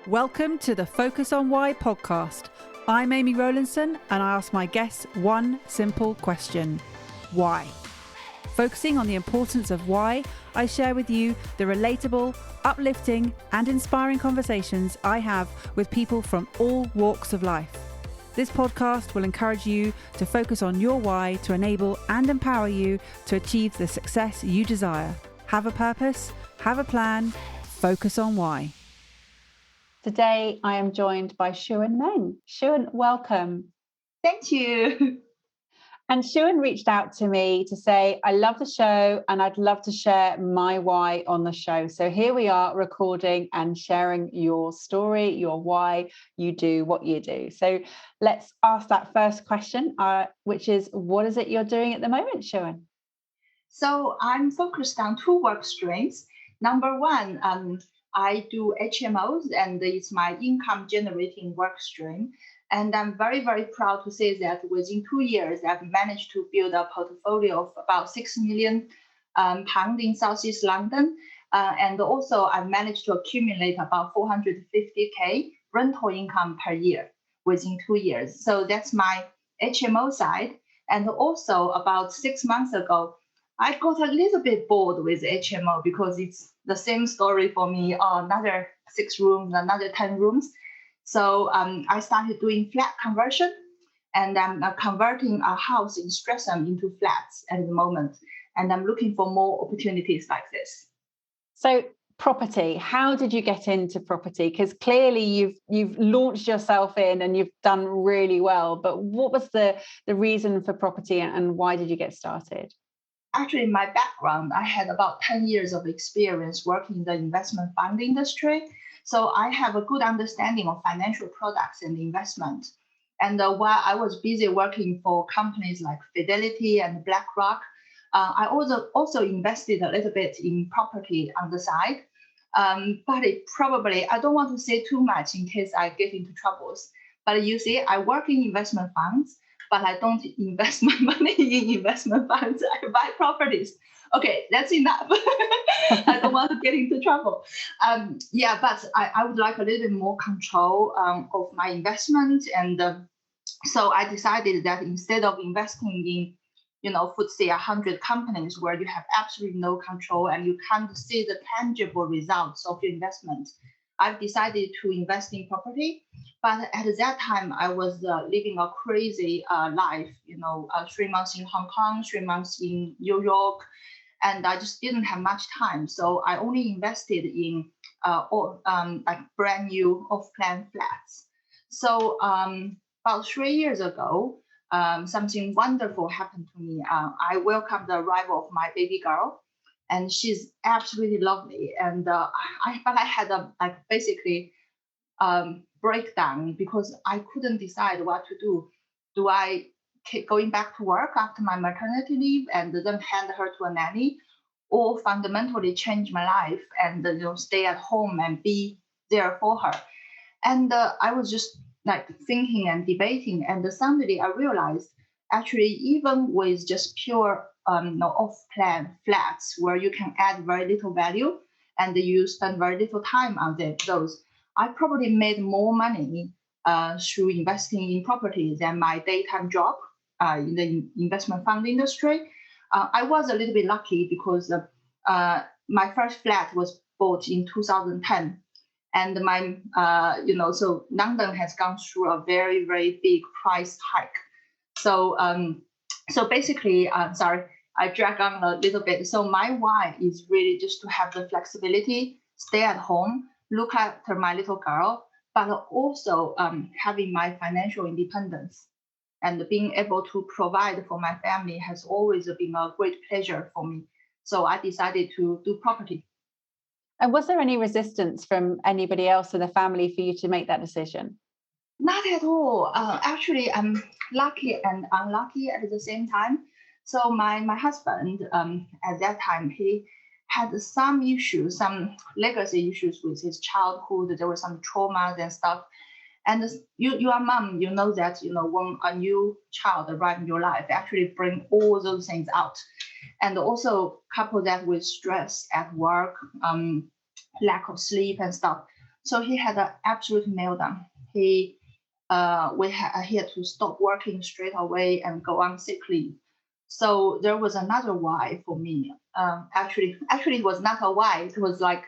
Welcome to the Focus on Why podcast. I'm Amy Rowlandson and I ask my guests one simple question. Why? Focusing on the importance of why, I share with you the relatable, uplifting and inspiring conversations I have with people from all walks of life. This podcast will encourage you to focus on your why to enable and empower you to achieve the success you desire. Have a purpose, have a plan, focus on why. Today, I am joined by Xuan Meng. Xuan, welcome. Thank you. And Xuan reached out to me to say, I love the show and I'd love to share my why on the show. So here we are recording and sharing your story, your why you do what you do. So let's ask that first question, which is, what is it you're doing at the moment, Xuan? So I'm focused on two work streams. Number one, I do HMOs, and it's my income generating work stream. And I'm very, very proud to say that within 2 years, I've managed to build a portfolio of about £6 million in Southeast London. And also I've managed to accumulate about 450K rental income per year within 2 years. So that's my HMO side. And also about 6 months ago, I got a little bit bored with HMO because it's the same story for me, another 6 rooms, another 10 rooms. So I started doing flat conversion, and I'm converting a house in Streatham into flats at the moment. And I'm looking for more opportunities like this. So property, how did you get into property? Because clearly you've launched yourself in and you've done really well. But what was the reason for property and why did you get started? Actually, in my background, I had about 10 years of experience working in the investment fund industry. So I have a good understanding of financial products and investment. And while I was busy working for companies like Fidelity and BlackRock, I also invested a little bit in property on the side. But I don't want to say too much in case I get into troubles. But you see, I work in investment funds, but I don't invest my money in investment funds. I buy properties. Okay, that's enough. I don't want to get into trouble. But I would like a little bit more control of my investment. And so I decided that instead of investing in, FTSE 100 companies where you have absolutely no control and you can't see the tangible results of your investment, I've decided to invest in property. But at that time, I was living a crazy life, 3 months in Hong Kong, 3 months in New York, and I just didn't have much time. So I only invested in like brand new off-plan flats. So about 3 years ago, something wonderful happened to me. I welcomed the arrival of my baby girl. And she's absolutely lovely. And I had a breakdown because I couldn't decide what to do. Do I keep going back to work after my maternity leave and then hand her to a nanny, or fundamentally change my life and stay at home and be there for her? And I was just like thinking and debating, and suddenly I realized actually even with just pure off-plan flats where you can add very little value and you spend very little time on those, I probably made more money through investing in property than my daytime job in the investment fund industry. I was a little bit lucky because my first flat was bought in 2010. And my, so London has gone through a very, very big price hike. So basically, sorry, I drag on a little bit. So my why is really just to have the flexibility, stay at home, look after my little girl, but also having my financial independence and being able to provide for my family has always been a great pleasure for me. So I decided to do property. And was there any resistance from anybody else in the family for you to make that decision? Not at all. Actually, I'm lucky and unlucky at the same time. So my husband, at that time, he had some issues, some legacy issues with his childhood. There were some traumas and stuff. And you are mom, you know that, when a new child arrives in your life, actually bring all those things out. And also couple that with stress at work, lack of sleep and stuff. So he had an absolute meltdown. He had to stop working straight away and go on sick leave. So there was another why for me. Actually, it was not a why. It was like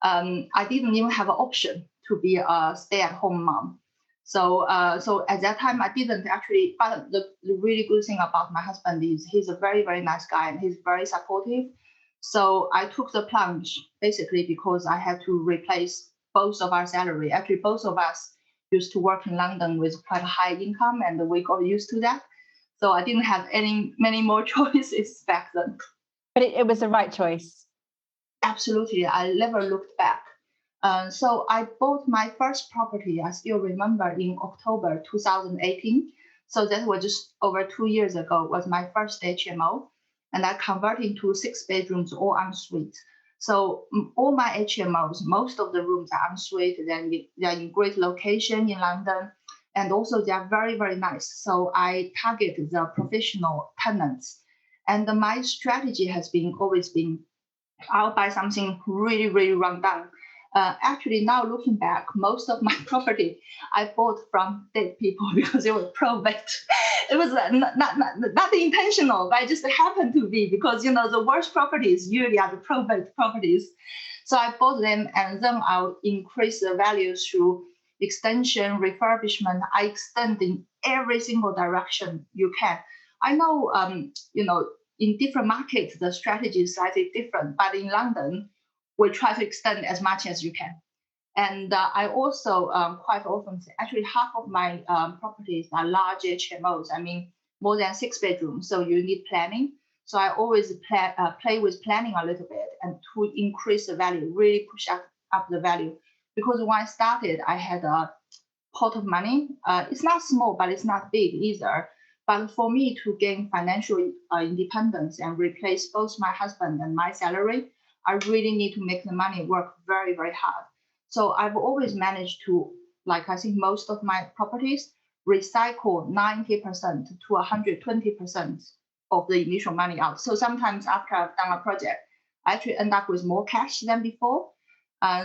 I didn't even have an option to be a stay-at-home mom. So at that time, I didn't actually. But the really good thing about my husband is he's a very, very nice guy and he's very supportive. So I took the plunge basically because I had to replace both of our salary. Actually, both of us used to work in London with quite a high income, and we got used to that. So I didn't have many more choices back then. But it was the right choice. Absolutely, I never looked back. So I bought my first property, I still remember, in October 2018. So that was just over 2 years ago, was my first HMO. And I converted into 6 bedrooms, all ensuite. So all my HMOs, most of the rooms are ensuite. They're in great location in London. And also they are very, very nice. So I target the professional tenants. And my strategy has always been, I'll buy something really, really run down. Actually, now looking back, most of my property I bought from dead people because it was probate. It was not intentional, but it just happened to be because the worst properties usually are the probate properties. So I bought them, and then I'll increase the value through extension, refurbishment. I extend in every single direction you can. I know, in different markets, the strategy is slightly different, but in London, we try to extend as much as you can. And I also quite often say, actually, half of my properties are large HMOs. I mean, more than 6 bedrooms, so you need planning. So I always play with planning a little bit and to increase the value, really push up the value. Because when I started, I had a pot of money. It's not small, but it's not big either. But for me to gain financial independence and replace both my husband and my salary, I really need to make the money work very, very hard. So I've always managed to, like I think most of my properties, recycle 90% to 120% of the initial money out. So sometimes after I've done a project, I actually end up with more cash than before.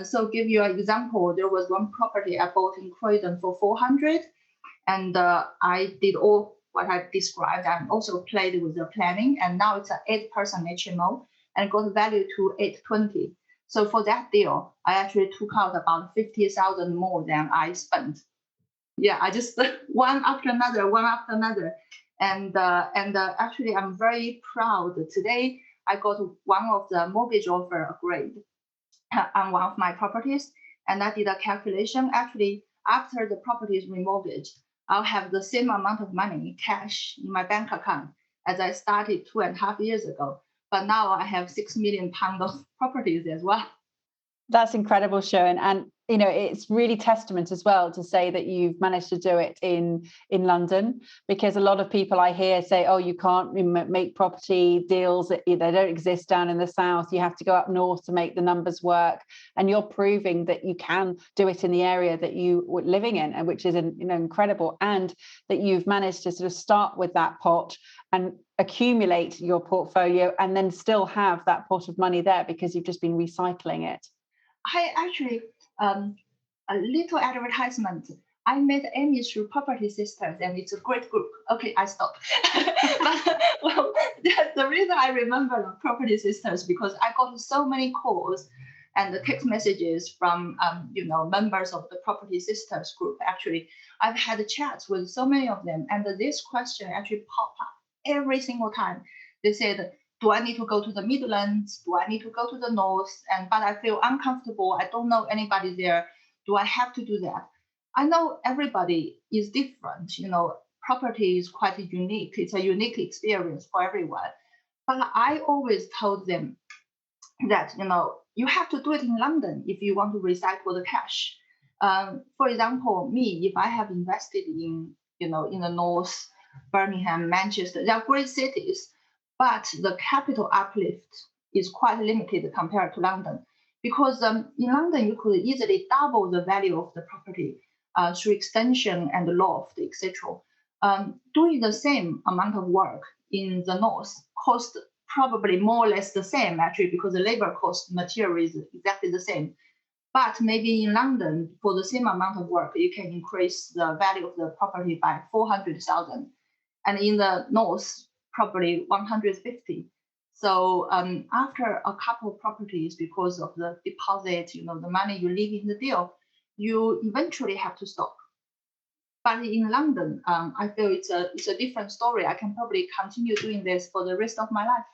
So give you an example, there was one property I bought in Croydon for 400, and I did all what I described and also played with the planning, and now it's an 8-person HMO and got value to 820. So for that deal, I actually took out about 50,000 more than I spent. Yeah, I just one after another. And actually, I'm very proud. Today, I got one of the mortgage offer agreed on one of my properties, and I did a calculation. Actually, after the property is remortgaged, I'll have the same amount of money cash in my bank account as I started 2.5 years ago. But now I have £6 million of properties as well. That's incredible, Xuan. And it's really testament as well to say that you've managed to do it in London, because a lot of people I hear say, oh, you can't make property deals, they don't exist down in the south, you have to go up north to make the numbers work. And you're proving that you can do it in the area that you were living in, and which is incredible, and that you've managed to sort of start with that pot and accumulate your portfolio and then still have that pot of money there because you've just been recycling it. I actually, a little advertisement. I met Amy through Property Sisters, and it's a great group. Okay, I stopped. But, well, the reason I remember Property Sisters because I got so many calls and the text messages from members of the Property Sisters group. Actually, I've had chats with so many of them, and this question actually popped up every single time. They said, do I need to go to the Midlands? Do I need to go to the North? But I feel uncomfortable. I don't know anybody there. Do I have to do that? I know everybody is different. Property is quite unique. It's a unique experience for everyone. But I always told them that, you have to do it in London if you want to recycle the cash. For example, me, if I have invested in the North, Birmingham, Manchester, they are great cities. But the capital uplift is quite limited compared to London, because in London you could easily double the value of the property through extension and loft, etc. Doing the same amount of work in the North cost probably more or less the same, actually, because the labor cost, material is exactly the same. But maybe in London, for the same amount of work, you can increase the value of the property by 400,000. And in the north, probably 150. So after a couple of properties, because of the deposit, the money you leave in the deal, you eventually have to stop. But in London, I feel it's a different story. I can probably continue doing this for the rest of my life.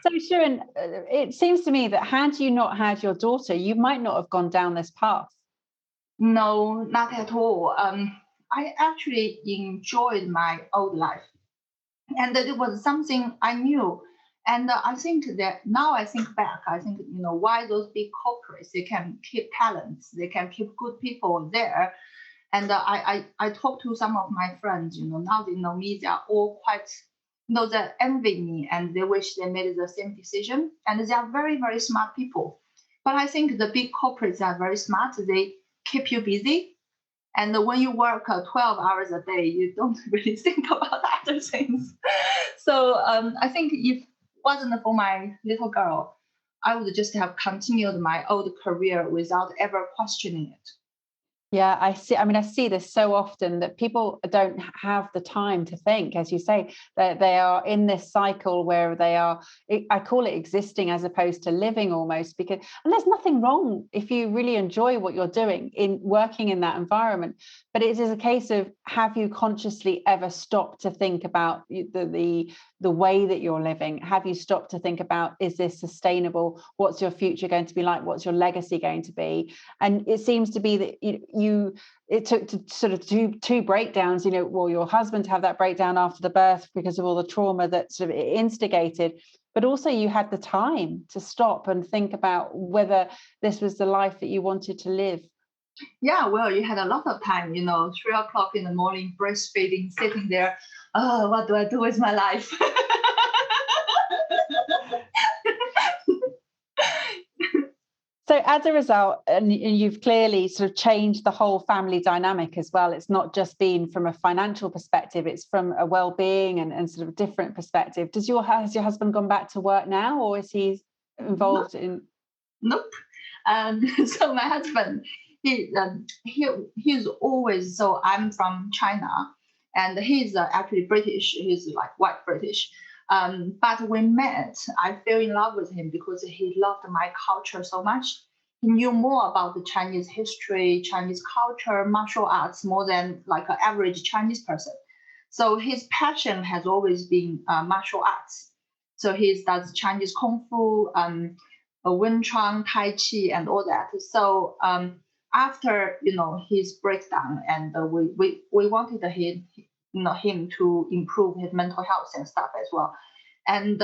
So, Xuan, it seems to me that had you not had your daughter, you might not have gone down this path. No, not at all. I actually enjoyed my old life, and it was something I knew. And I think that now I think back, I think, why those big corporates, they can keep talents, they can keep good people there. And I talked to some of my friends, now they know me, they are all quite, they envy me and they wish they made the same decision. And they are very, very smart people. But I think the big corporates are very smart. They keep you busy. And when you work 12 hours a day, you don't really think about other things. So I think if it wasn't for my little girl, I would just have continued my old career without ever questioning it. Yeah, I see. I mean, I see this so often that people don't have the time to think, as you say, that they are in this cycle where they are, I call it existing as opposed to living almost, because, and there's nothing wrong if you really enjoy what you're doing in working in that environment. But it is a case of, have you consciously ever stopped to think about the way that you're living? Have you stopped to think about, is this sustainable? What's your future going to be like? What's your legacy going to be? And it seems to be that it took to sort of two breakdowns, well, your husband to have that breakdown after the birth because of all the trauma that sort of instigated, but also you had the time to stop and think about whether this was the life that you wanted to live. Yeah, well, you had a lot of time, 3 o'clock in the morning, breastfeeding, sitting there. Oh, what do I do with my life? So as a result, and you've clearly sort of changed the whole family dynamic as well. It's not just been from a financial perspective, it's from a well-being and sort of a different perspective. Has your husband gone back to work now, or is he involved in? Nope. So my husband, he's always, so I'm from China, and he's actually British. He's like white British. But we met, I fell in love with him because he loved my culture so much. He knew more about the Chinese history, Chinese culture, martial arts, more than like an average Chinese person. So his passion has always been martial arts. So he does Chinese Kung Fu, Wing Chun, Tai Chi, and all that. So after his breakdown, and we wanted him to improve his mental health and stuff as well. And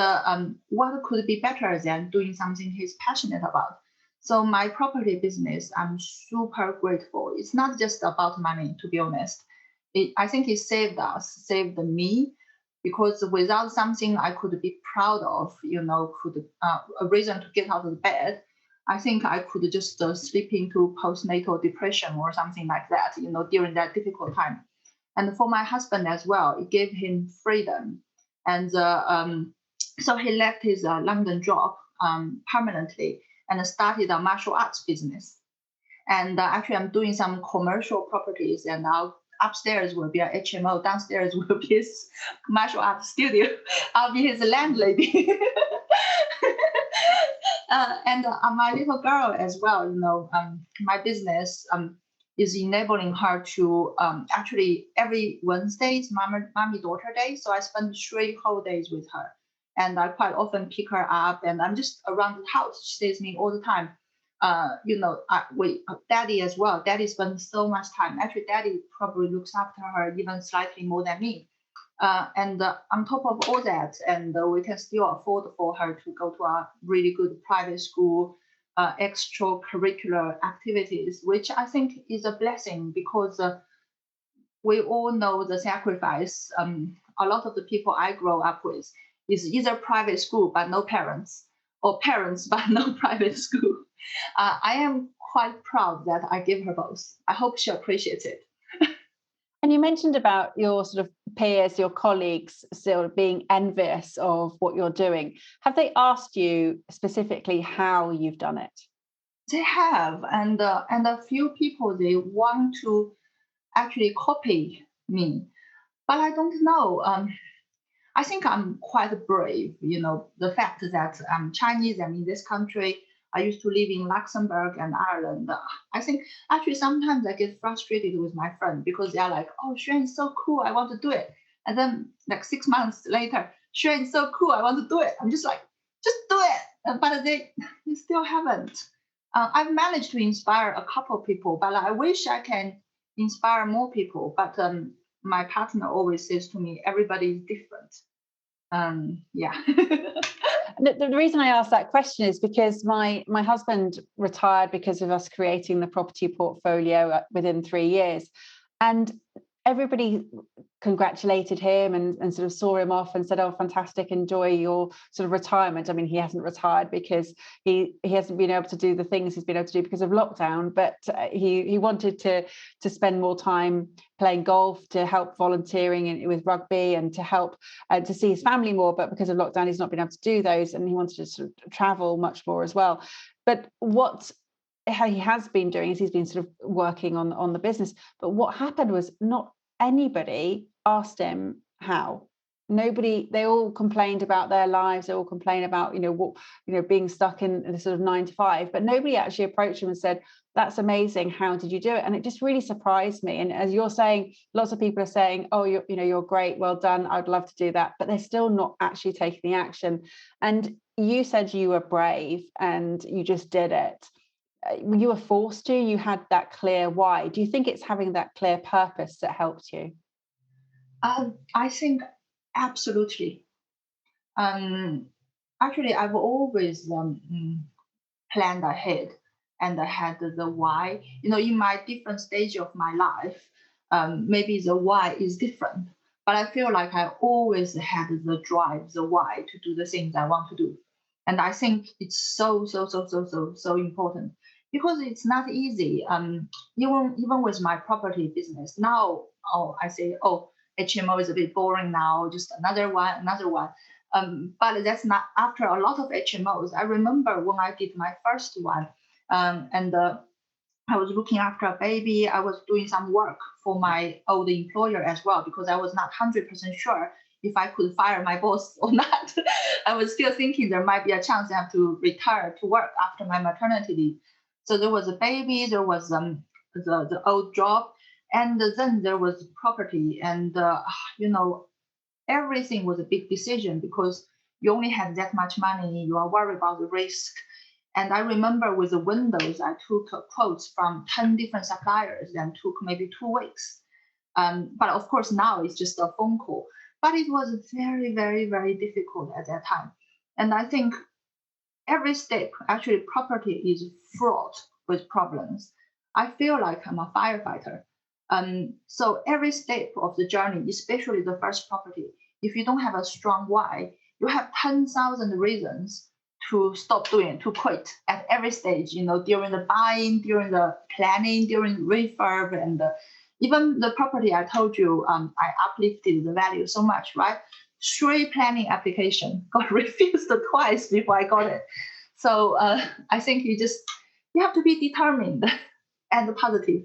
what could be better than doing something he's passionate about? So my property business, I'm super grateful. It's not just about money, to be honest. I think it saved me, because without something I could be proud of, a reason to get out of bed, I think I could just slip into postnatal depression or something like that, during that difficult time. And for my husband as well, it gave him freedom. And so he left his London job permanently and started a martial arts business. And actually, I'm doing some commercial properties, and upstairs will be an HMO, downstairs will be his martial arts studio. I'll be his landlady. And my little girl as well, my business is enabling her to actually every Wednesday is mommy daughter day. So I spend 3 whole days with her. And I quite often pick her up, and I'm just around the house. She stays with me all the time. Daddy as well. Daddy spends so much time. Actually, Daddy probably looks after her even slightly more than me. And on top of all that, and we can still afford for her to go to a really good private school, extracurricular activities, which I think is a blessing, because we all know the sacrifice. A lot of the people I grow up with is either private school but no parents, or parents but no private school. I am quite proud that I give her both. I hope she appreciates it. And you mentioned about your sort of peers, your colleagues, sort of being envious of what you're doing. Have they asked you specifically how you've done it? They have, and a few people they want to actually copy me, but I don't know. I think I'm quite brave. The fact that I'm Chinese, I'm in this country. I used to live in Luxembourg and Ireland. I think actually sometimes I get frustrated with my friend because they're like, "Oh, Xuan is so cool, I want to do it," and then like 6 months later, Xuan is so cool, I want to do it. I'm just like, just do it, but they still haven't. I've managed to inspire a couple of people, but I wish I can inspire more people. But my partner always says to me, everybody is different. Yeah. The reason I asked that question is because my husband retired because of us creating the property portfolio within 3 years, and everybody congratulated him and sort of saw him off and said, "Oh, fantastic, enjoy your sort of retirement." I mean, he hasn't retired because he hasn't been able to do the things he's been able to do because of lockdown, but he wanted to spend more time playing golf, to help volunteering with rugby, and to help to see his family more. But because of lockdown, he's not been able to do those, and he wanted to sort of travel much more as well. But what he has been doing is he's been sort of working on the business. But what happened was not anybody asked him how. Nobody, they all complained about their lives, they all complained about being stuck in the sort of 9 to 5, but nobody actually approached him and said, "That's amazing, how did you do it?" And it just really surprised me. And as you're saying, lots of people are saying, "Oh, you're great, well done, I'd love to do that," but they're still not actually taking the action. And you said you were brave and you just did it. You were forced to, you had that clear why. Do you think it's having that clear purpose that helped you? I think absolutely. Um, Actually, I've always planned ahead, and I had the why. In my different stage of my life, maybe the why is different, but I feel like I always had the drive, the why to do the things I want to do. And I think it's so important because it's not easy. Even with my property business now, I say, oh, HMO is a bit boring now, just another one, another one. But that's not after a lot of HMOs. I remember when I did my first one, and I was looking after a baby. I was doing some work for my old employer as well because I was not 100% sure if I could fire my boss or not. I was still thinking there might be a chance I have to retire to work after my maternity leave. So there was a baby, there was the old job, and then there was property. And, everything was a big decision because you only had that much money. You are worried about the risk. And I remember with the windows, I took quotes from 10 different suppliers and took maybe 2 weeks. But of course, now it's just a phone call. But it was very, very, very difficult at that time. And I think every step, actually, property is fraught with problems. I feel like I'm a firefighter. So every step of the journey, especially the first property, if you don't have a strong why, you have 10,000 reasons to stop doing it, to quit at every stage, during the buying, during the planning, during refurb, and even the property I told you, I uplifted the value so much, right? 3 planning application got refused twice before I got it. So I think you have to be determined and positive.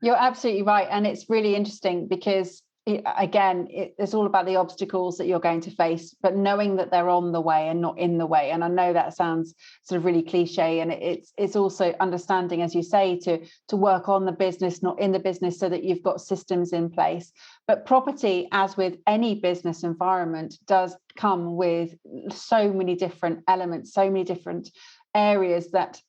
You're absolutely right. And it's really interesting because, again, it's all about the obstacles that you're going to face, but knowing that they're on the way and not in the way. And I know that sounds sort of really cliche. And it's also understanding, as you say, to work on the business, not in the business, so that you've got systems in place. But property, as with any business environment, does come with so many different elements, so many different areas that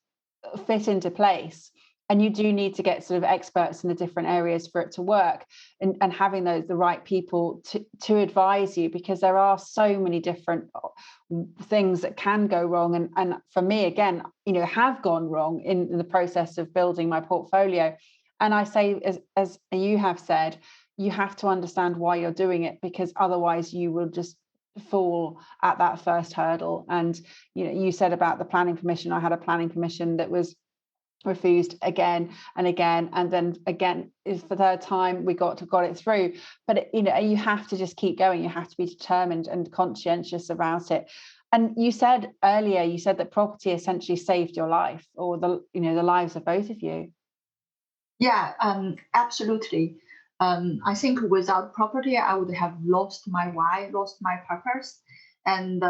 fit into place. And you do need to get sort of experts in the different areas for it to work, and having the right people to advise you, because there are so many different things that can go wrong. And for me, again, have gone wrong in the process of building my portfolio. And I say, as you have said, you have to understand why you're doing it, because otherwise you will just fall at that first hurdle. And you said about the planning permission. I had a planning permission that was refused again and again, and then again is the third time we got it through. But you have to just keep going. You have to be determined and conscientious about it. And you said earlier, that property essentially saved your life, or the lives of both of you. Yeah, absolutely. I think without property, I would have lost my why, lost my purpose, and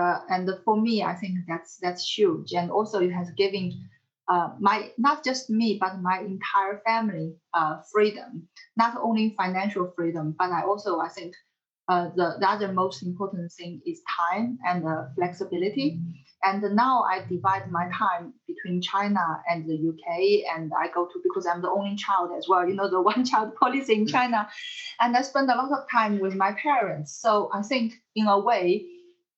for me, I think that's huge. And also, it has given my not just me, but my entire family freedom, not only financial freedom, but I think the other most important thing is time and flexibility. And now I divide my time between China and the UK, and I go to, because I'm the only child as well, the one child policy in China, and I spend a lot of time with my parents. So I think in a way,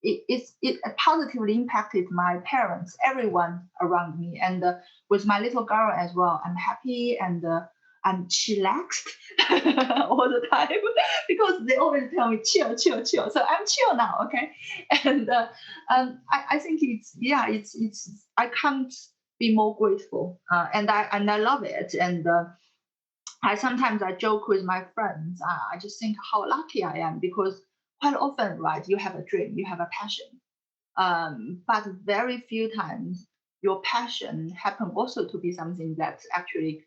it positively impacted my parents, everyone around me, and with my little girl as well. I'm happy and I'm chillaxed all the time because they always tell me chill, chill, chill. So I'm chill now, okay? And I think it's I can't be more grateful, and I love it. And I sometimes I joke with my friends. I just think how lucky I am, because quite often, right, you have a dream, you have a passion, but very few times your passion happen also to be something that actually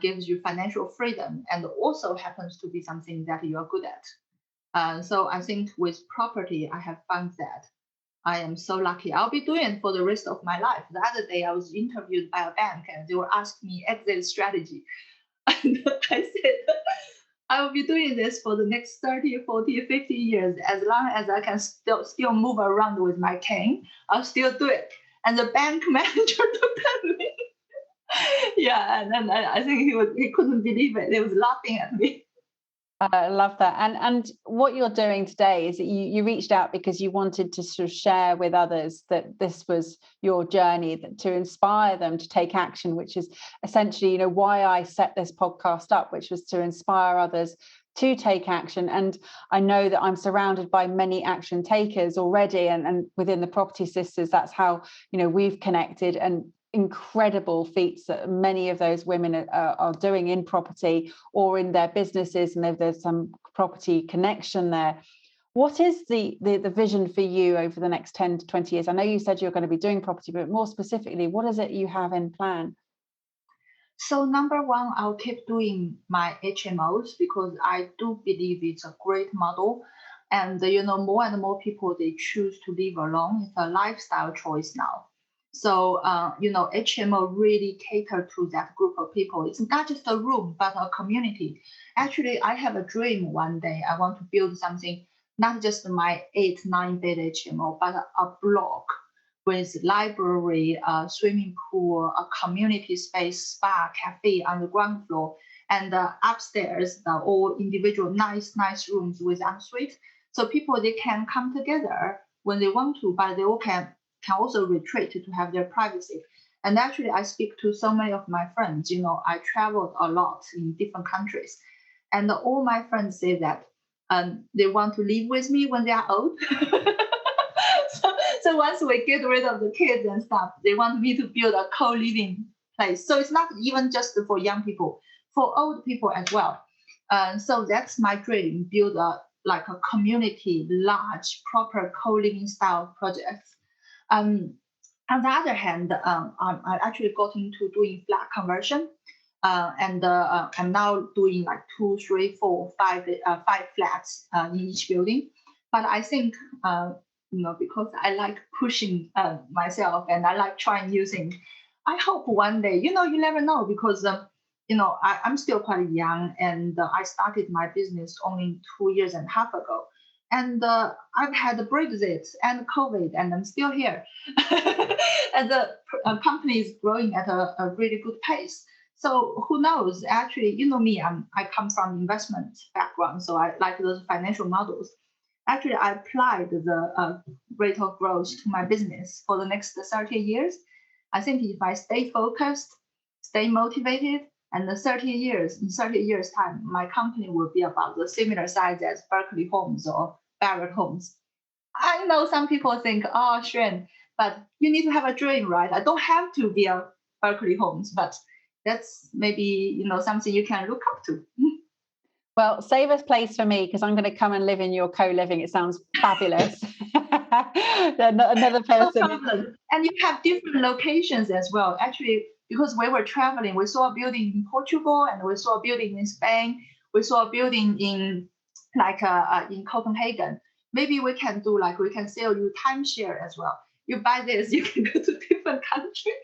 gives you financial freedom, and also happens to be something that you are good at. So I think with property, I have found that I am so lucky. I'll be doing it for the rest of my life. The other day, I was interviewed by a bank, and they were asking me exit strategy. And I said, I will be doing this for the next 30, 40, 50 years. As long as I can still move around with my cane, I'll still do it. And the bank manager looked at me. Yeah, and then I think he couldn't believe it. He was laughing at me. I love that. And what you're doing today is that you reached out because you wanted to sort of share with others that this was your journey, to inspire them to take action, which is essentially, why I set this podcast up, which was to inspire others to take action. And I know that I'm surrounded by many action takers already, and within the Property Sisters, that's how, we've connected, and incredible feats that many of those women are doing in property or in their businesses, and there's some property connection there. What is the vision for you over the next 10 to 20 years? I know you said you're going to be doing property, but more specifically, what is it you have in plan? So number one, I'll keep doing my HMOs, because I do believe it's a great model. And more and more people, they choose to live alone. It's a lifestyle choice now. So, HMO really cater to that group of people. It's not just a room, but a community. Actually, I have a dream one day. I want to build something, not just my 8, 9 bed HMO, but a block with library, swimming pool, a community space, spa, cafe on the ground floor, and upstairs, the all individual nice rooms with ensuite. So people, they can come together when they want to, but they all can also retreat to have their privacy. And actually, I speak to so many of my friends. I traveled a lot in different countries, and all my friends say that they want to live with me when they are old. So once we get rid of the kids and stuff, they want me to build a co-living place. So it's not even just for young people, for old people as well. So that's my dream: build a community, large, proper co-living style projects. On the other hand, I actually got into doing flat conversion, and I'm now doing like 2, 3, 4, 5 flats in each building. But I think because I like pushing myself, and I like trying new things, I hope one day, you never know, because I'm still quite young, and I started my business only 2.5 years ago. And I've had the Brexit and COVID, and I'm still here. And the company is growing at a really good pace. So who knows? Actually, me, I come from investment background, so I like those financial models. Actually, I applied the rate of growth to my business for the next 30 years. I think if I stay focused, stay motivated, and in 30 years time, my company will be about the similar size as Berkeley Homes or Barrett Homes. I know some people think, oh, Xuan, but you need to have a dream, right? I don't have to be a Berkeley Homes, but that's maybe something you can look up to. Well, save a place for me, because I'm going to come and live in your co-living. It sounds fabulous. Another No person. problem. And you have different locations as well. Actually, because we were traveling, we saw a building in Portugal and we saw a building in Spain. We saw a building in Copenhagen. Maybe we can do like we can sell you timeshare as well. You buy this, you can go to different countries.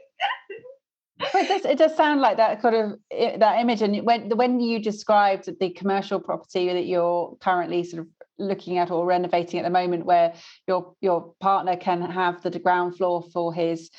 But it does sound like that kind of that image. And when you described the commercial property that you're currently sort of looking at or renovating at the moment, where your partner can have the ground floor for his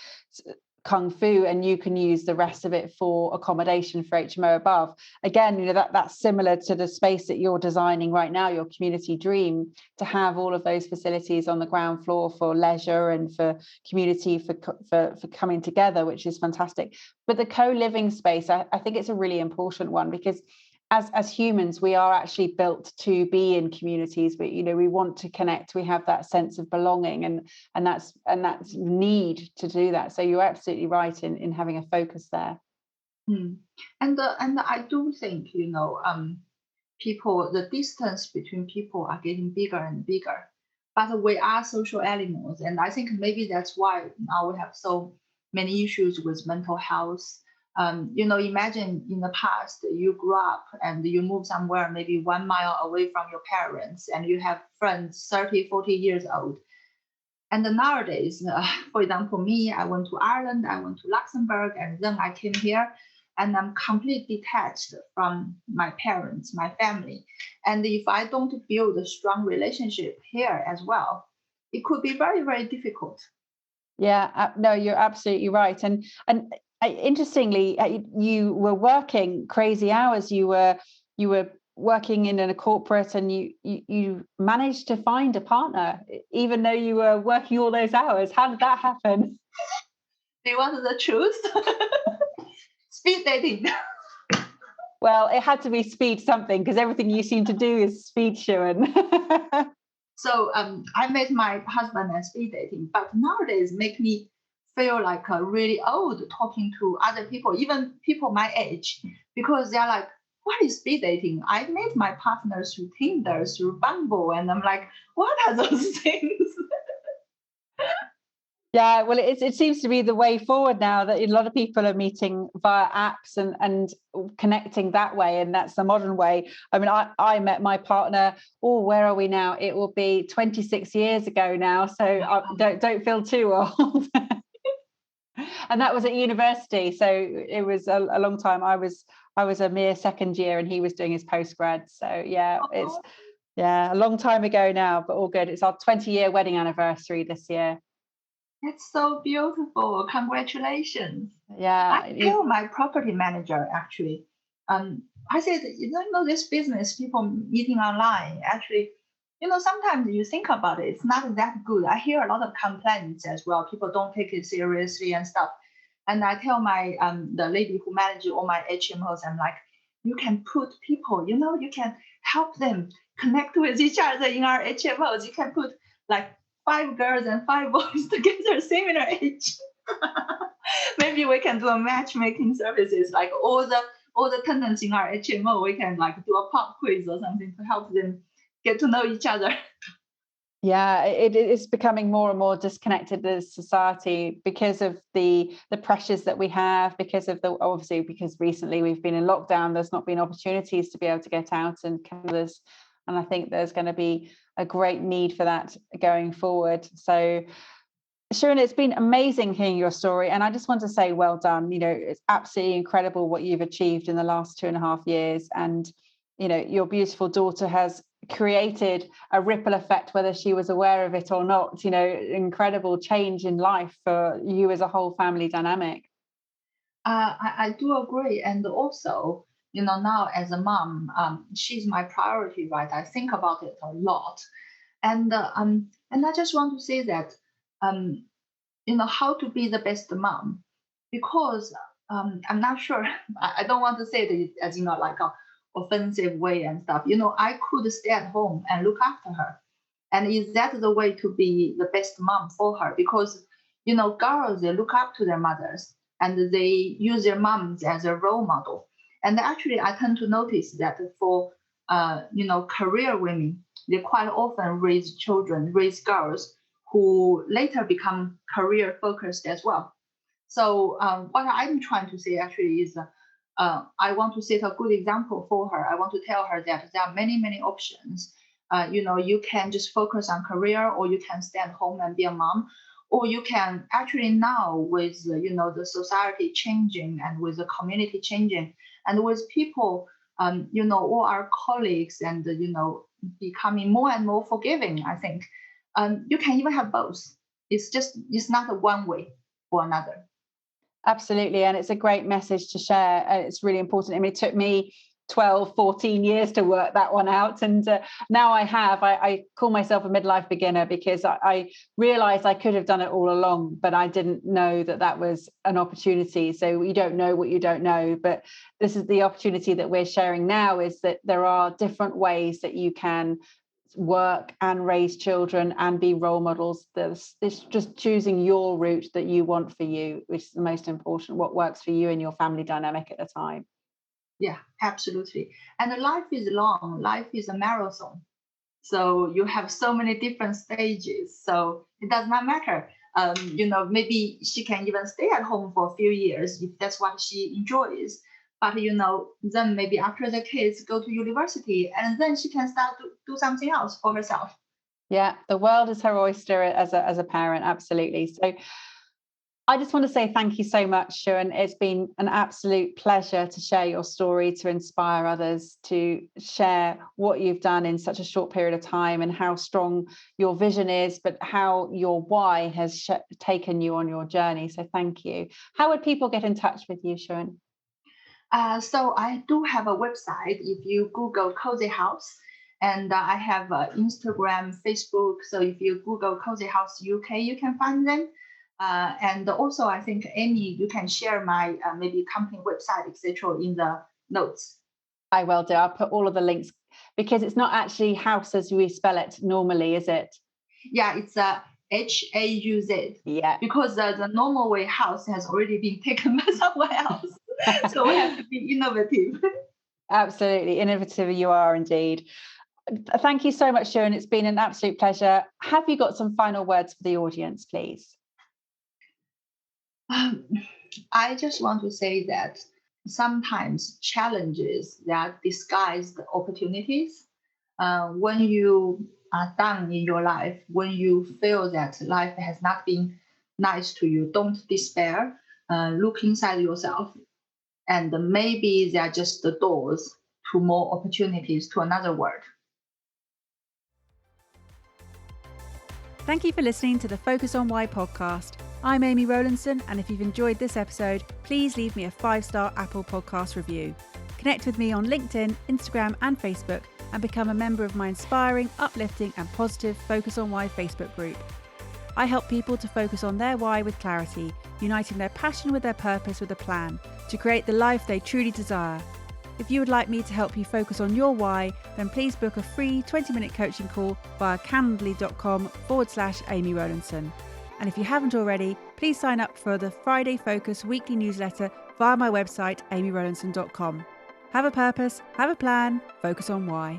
kung fu and you can use the rest of it for accommodation for HMO above. Again, that's similar to the space that you're designing right now, your community dream, to have all of those facilities on the ground floor for leisure and for community, for coming together, which is fantastic. But the co-living space, I think it's a really important one, because as humans, we are actually built to be in communities. But we want to connect. We have that sense of belonging, and that's need to do that. So you're absolutely right in having a focus there. And I do think people, the distance between people are getting bigger and bigger. But we are social animals, and I think maybe that's why now we have so many issues with mental health. Imagine in the past, you grew up and you move somewhere maybe 1 mile away from your parents, and you have friends 30, 40 years old. And nowadays, for example, me, I went to Ireland, I went to Luxembourg, and then I came here, and I'm completely detached from my parents, my family. And if I don't build a strong relationship here as well, it could be very, very difficult. Yeah, no, you're absolutely right. And interestingly, you were working crazy hours. You were working in a corporate, and you managed to find a partner, even though you were working all those hours. How did that happen? Do you want the truth? Speed dating. Well, it had to be speed something, because everything you seem to do is speed, Xuan. So I met my husband at speed dating, but nowadays make me feel like really old talking to other people, even people my age, because they're like, what is speed dating? I met my partner through Tinder, through Bumble, and I'm like, what are those things? Yeah, well, it seems to be the way forward now, that a lot of people are meeting via apps and connecting that way, and that's the modern way. I mean, I met my partner, where are we now? It will be 26 years ago now, so I don't feel too old. And that was at university, so it was a long time. I was a mere second year, and he was doing his postgrad. So yeah, it's a long time ago now, but all good. It's our 20-year wedding anniversary this year. It's so beautiful. Congratulations. Yeah. I tell my property manager, actually, I said, this business, people meeting online, actually, sometimes you think about it, it's not that good. I hear a lot of complaints as well. People don't take it seriously and stuff. And I tell my the lady who manages all my HMOs, I'm like, you can put people, you can help them connect with each other in our HMOs. You can put like 5 girls and 5 boys together, similar age. Maybe we can do a matchmaking services, like all the tenants in our HMO, we can like do a pop quiz or something to help them get to know each other. Yeah, it is becoming more and more disconnected as society because of the pressures that we have, because recently we've been in lockdown. There's not been opportunities to be able to get out and others, and I think there's going to be a great need for that going forward. So Xuan, it's been amazing hearing your story, and I just want to say well done. It's absolutely incredible what you've achieved in the last 2.5 years, and your beautiful daughter has created a ripple effect, whether she was aware of it or not. Incredible change in life for you as a whole family dynamic. I do agree, and also now as a mom, she's my priority, right? I think about it a lot, and I just want to say that how to be the best mom, because I'm not sure. I don't want to say it as like a offensive way and stuff. I could stay at home and look after her, and is that the way to be the best mom for her? Because girls, they look up to their mothers and they use their moms as a role model. And actually, I tend to notice that for career women, they quite often raise girls who later become career focused as well. So what I'm trying to say actually is I want to set a good example for her. I want to tell her that there are many, many options. You can just focus on career, or you can stay at home and be a mom, or you can actually now with the society changing and with the community changing and with people, all our colleagues and becoming more and more forgiving. I think you can even have both. It's not a one way or another. Absolutely. And it's a great message to share. It's really important. I mean, it took me 12, 14 years to work that one out. And now I call myself a midlife beginner because I realized I could have done it all along, but I didn't know that was an opportunity. So you don't know what you don't know. But this is the opportunity that we're sharing now, is that there are different ways that you can work and raise children and be role models. This just choosing your route that you want for you, which is the most important, what works for you and your family dynamic at the time. Yeah, absolutely. And life is long. Life is a marathon. So you have so many different stages. So it does not matter. Maybe she can even stay at home for a few years if that's what she enjoys. But then maybe after the kids go to university, and then she can start to do something else for herself. Yeah, the world is her oyster as a parent. Absolutely. So I just want to say thank you so much, Xuan. It's been an absolute pleasure to share your story, to inspire others, to share what you've done in such a short period of time and how strong your vision is, but how your why has taken you on your journey. So thank you. How would people get in touch with you, Xuan? So I do have a website. If you Google Cosy Hauz, and I have Instagram, Facebook. So if you Google Cosy Hauz UK, you can find them. And also, I think, Amy, you can share my maybe company website, etc., in the notes. I will do. I'll put all of the links, because it's not actually house as we spell it normally, is it? Yeah, it's HAUZ. Yeah. Because the normal way house has already been taken by someone else. So we have to be innovative. Absolutely. Innovative you are indeed. Thank you so much, Xuan. It's been an absolute pleasure. Have you got some final words for the audience, please? I just want to say that sometimes challenges that disguise the opportunities. When you are down in your life, when you feel that life has not been nice to you, don't despair. Look inside yourself, and maybe they are just the doors to more opportunities, to another world. Thank you for listening to the Focus on Why podcast. I'm Amy Rowlandson, and if you've enjoyed this episode, please leave me a 5-star Apple Podcast review. Connect with me on LinkedIn, Instagram and Facebook, and become a member of my inspiring, uplifting and positive Focus on Why Facebook group. I help people to focus on their why with clarity, uniting their passion with their purpose with a plan, to create the life they truly desire. If you would like me to help you focus on your why, then please book a free 20-minute coaching call via calendly.com/Amy Rowlandson. And if you haven't already, please sign up for the Friday Focus weekly newsletter via my website, amyrowlandson.com. Have a purpose, have a plan, focus on why.